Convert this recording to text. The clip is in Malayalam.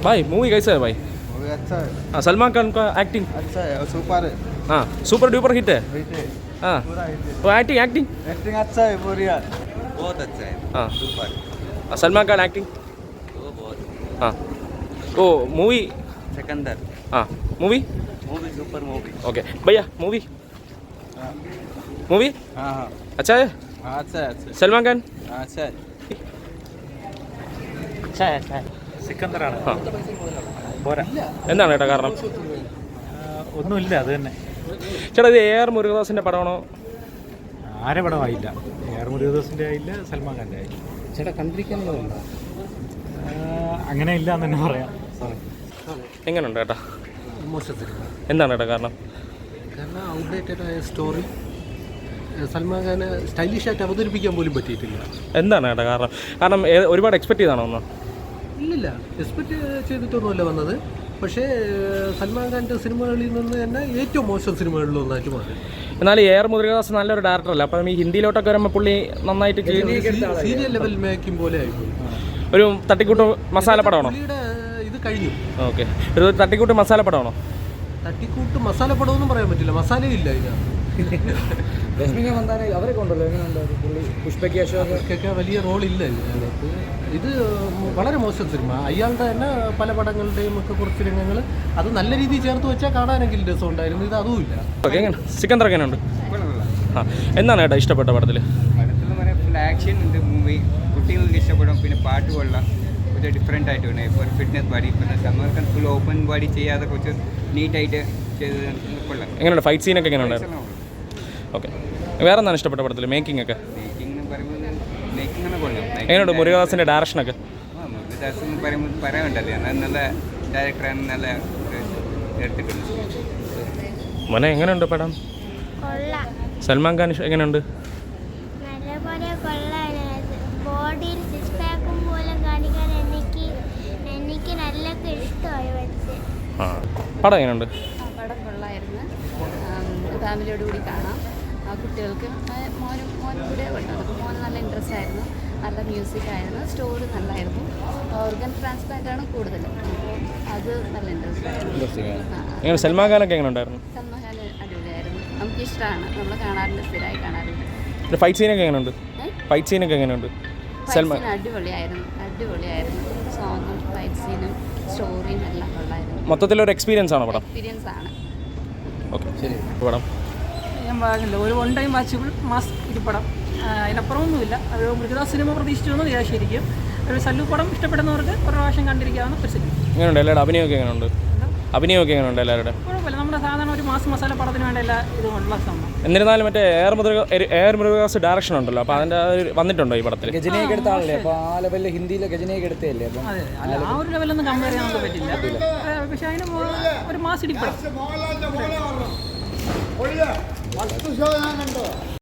भाई मूवी कैसा है भाई? मूवी अच्छा है। हाँ, सलमान खान का एक्टिंग अच्छा है और सुपर है। हाँ सुपर डुपर हिट है। हिट है, हाँ पूरा हिट है। वो एक्टिंग एक्टिंग एक्टिंग अच्छा है पूरी यार, बहुत अच्छा है। हाँ सुपर। सलमान खान एक्टिंग वो बहुत। हाँ वो मूवी सिकंदर हाँ movie movie super movie. Okay भैया मूवी मूवी हाँ हाँ अच्छा है हाँ अच्छा है, अच्छा है। സൽമാൻ ഖാൻ हाँ अच्छा है। സിക്കന്ദറാണ്. ആ പോരാ, എന്താണ് ചേട്ടാ കാരണം? ഒന്നുമില്ല, അത് തന്നെ. ചേട്ടാ ഇത് AR മുരുകദാസിൻ്റെ പടമാണോ? ആരെ പടമായില്ല. AR മുരുകദാസിൻ്റെ ആയില്ല, സൽമാൻ ഖാൻ്റെ ആയില്ല. ചേട്ടാ കണ്ടിരിക്കാനുള്ളതല്ല. അങ്ങനെ ഇല്ല എന്ന് തന്നെ പറയാം. എങ്ങനെയുണ്ട് ചേട്ടാ? മോശം സിനിമ. എന്താണ് ചേട്ടാ കാരണം? കാരണം ഔട്ട്ഡേറ്റഡ് ആയ സ്റ്റോറി, സൽമാൻ ഖാനെ സ്റ്റൈലിഷ് ആയിട്ട് അവതരിപ്പിക്കാൻ പോലും പറ്റിയിട്ടില്ല. എന്താണ് ചേട്ടാ കാരണം? കാരണം ഒരുപാട് എക്സ്പെക്ട് ചെയ്താണോ ഒന്ന്? ഇല്ലില്ല, എക്സ്പെക്റ്റ് ചെയ്തിട്ടൊന്നുമല്ല വന്നത്. പക്ഷേ സൽമാൻ ഖാൻ്റെ സിനിമകളിൽ നിന്ന് തന്നെ ഏറ്റവും മോശം സിനിമകളിലൊന്നായിട്ട് മാറി. എന്നാലും AR മുരുകദാസ് നല്ലൊരു ഡയറക്ടറല്ല. അപ്പം ഈ ഹിന്ദിയിലോട്ടൊക്കെ വരുമ്പോൾ പുള്ളി നന്നായിട്ട് സീരിയൽ ലെവൽ മേക്കിംഗ് പോലെ ആയിപ്പോയി. ഒരു തട്ടിക്കൂട്ട് മസാല പടമാണോ? പുള്ളിയുടെ ഇത് കഴിഞ്ഞു. ഓക്കെ, ഒരു തട്ടിക്കൂട്ട് മസാല പടമാണോ? തട്ടിക്കൂട്ട് മസാല പടമൊന്നും പറയാൻ പറ്റില്ല, മസാലയില്ല ഇതിനകത്ത്. അവരെ കൊണ്ടല്ലോ എങ്ങനെയുണ്ട് പുള്ളി? പുഷ്പയ്ക്ക് അവർക്കൊക്കെ വലിയ റോളില്ല ഇതിനകത്ത്. ഇത് വളരെ മോശം സിനിമ. അയാളുടെ തന്നെ പല പടങ്ങളുടെയും ഒക്കെ കുറച്ച് രംഗങ്ങൾ അത് നല്ല രീതിയിൽ ചേർത്ത് വെച്ചാൽ കാണാനെങ്കിലും രസം ഉണ്ടായിരുന്നു. ഇത് അതുമില്ല. എങ്ങനെ സിക്കന്ദർ എങ്ങനെയുണ്ട്? ആ എന്താണ് ചേട്ടാ ഇഷ്ടപ്പെട്ട പടത്തിൽ? പടത്തിൽ പറയാൻ ഫുൾ ആക്ഷൻ ഉണ്ട് മൂവി. കുട്ടികൾക്ക് ഇഷ്ടപ്പെടും. പിന്നെ പാട്ട് കൊള്ളാം, കുറച്ച് ഡിഫറെൻ്റ് ആയിട്ട് വേണം. ഇപ്പോൾ ഫിറ്റ്നസ് ബോഡി, പിന്നെ Salman Khan full open body ചെയ്യാതെ കുറച്ച് നീറ്റായിട്ട് ചെയ്ത് കൊള്ളാം. എങ്ങനെയുണ്ട് ഫൈറ്റ് സീനൊക്കെ എങ്ങനെയുണ്ടായിരുന്നു? ഓക്കെ, വേറെ എന്താണ് ഇഷ്ടപ്പെട്ട പടത്തിൽ? മേക്കിംഗ് ഒക്കെ മേക്കിംഗ് എന്ന് പറയുമ്പോൾ മേക്കിംഗ് ആണ് കൊള്ളാം. എങ്ങനെയുണ്ട് മുരുകദാസിൻ്റെ ഡയറക്ഷനൊക്കെ? മുരുകദാസ് എന്ന് പറയുമ്പോൾ പറയാനുണ്ടല്ലോ, എന്നാൽ നല്ല ഡയറക്ടറാണ്, നല്ല എടുത്തിട്ടുണ്ട്. മോനെ എങ്ങനെയുണ്ട് പടം? സൽമാൻ ഖാൻ എങ്ങനെയുണ്ട്? നല്ലപോലെ കൊള്ളാനായത്. ബോഡിയിൽ സിക്സ് പാക്കും പോലും കാണിക്കാൻ എനിക്ക് നല്ല ഇഷ്ടമായി വെച്ച്. ആ പടം എങ്ങനെയുണ്ട്? പടം കൊള്ളായിരുന്നു. ഫാമിലിയോട് കൂടി കാണാം. കുട്ടികൾക്ക് മോനും കൂടെ ഉണ്ട്. അപ്പോൾ മോന് നല്ല ഇൻട്രസ്റ്റ് ആയിരുന്നു. നല്ല മ്യൂസിക് ആയിരുന്നു. സ്റ്റോറി നല്ലായിരുന്നു. ഓർഗൻ ട്രാൻസ്പ്ലാന്റ് ആണ് കൂടുതൽ, അപ്പോൾ അത് നല്ല ഇൻട്രസ്റ്റ് ആയിരുന്നു. എങ്ങനെ സൽമാൻ ഖാനൊക്കെ എങ്ങനെ ഉണ്ടായിരുന്നു? സൽമാൻ ഖാൻ അടിപൊളിയായിരുന്നു. നമുക്കിഷ്ടമാണ്, നമ്മൾ കാണാറുണ്ട്, സ്ഥിരമായി കാണാറുണ്ട്. ഫൈറ്റ് സീനൊക്കെ എങ്ങനെയുണ്ട്? ഫൈറ്റ് സീനൊക്കെ എങ്ങനെയുണ്ട്? സൽമാൻ അടിപൊളിയായിരുന്നു. സോങ്ങും ഫൈറ്റ് സീനും സ്റ്റോറിയും എല്ലാം കൊള്ളായിരുന്നു. മൊത്തത്തിലൊരു എക്സ്പീരിയൻസ് ആണോ പടം? എക്സ്പീരിയൻസ് ആണ്. ഓക്കെ ശരി. പടം ഞാൻ പറഞ്ഞില്ല, ഒരു വൺ ടൈം വാച്ചബിൾ മാസ് ഒരു പടം. അതിനപ്പുറമൊന്നുമില്ല. ഒരു മുരുകദാസ് സിനിമ പ്രതീക്ഷിച്ചു ശരിക്കും. ഒരു സല്ലു പടം ഇഷ്ടപ്പെടുന്നവർക്ക് ഒരു പ്രാവശ്യം കണ്ടിരിക്കാവുന്ന ഒരു സിനിമ. എങ്ങനെയുണ്ട് എല്ലാവരുടെ അഭിനയമൊക്കെ എങ്ങനെയുണ്ട്? അഭിനയമൊക്കെ എങ്ങനെയുണ്ട് എല്ലാവരുടെ? കുഴപ്പമില്ല, നമ്മുടെ സാധാരണ ഒരു മാസ് മസാല പടത്തിന് വേണ്ട എല്ലാ ഇതും ഉള്ള സംഭവം. എന്നിരുന്നാലും മറ്റേ AR മുരുകദാസ് ഡയറക്ഷൻ ഉണ്ടല്ലോ, അപ്പോൾ അതിൻ്റെ വന്നിട്ടുണ്ടോ ഈ പടത്തിൽ? ഗജനയൊക്കെ എടുത്ത ആളല്ലേ, അപ്പോൾ ആ ലെവലിൽ ഹിന്ദിയിലെ ഗജനയൊക്കെ എടുത്തല്ലേ. അപ്പം അതെ, അല്ല ആ ഒരു ലെവലൊന്നും കമ്പയർ ചെയ്യാൻ നമുക്ക് പറ്റില്ല. പക്ഷേ അതിന് ഒരു മാസ് ഇടിപ്പടം.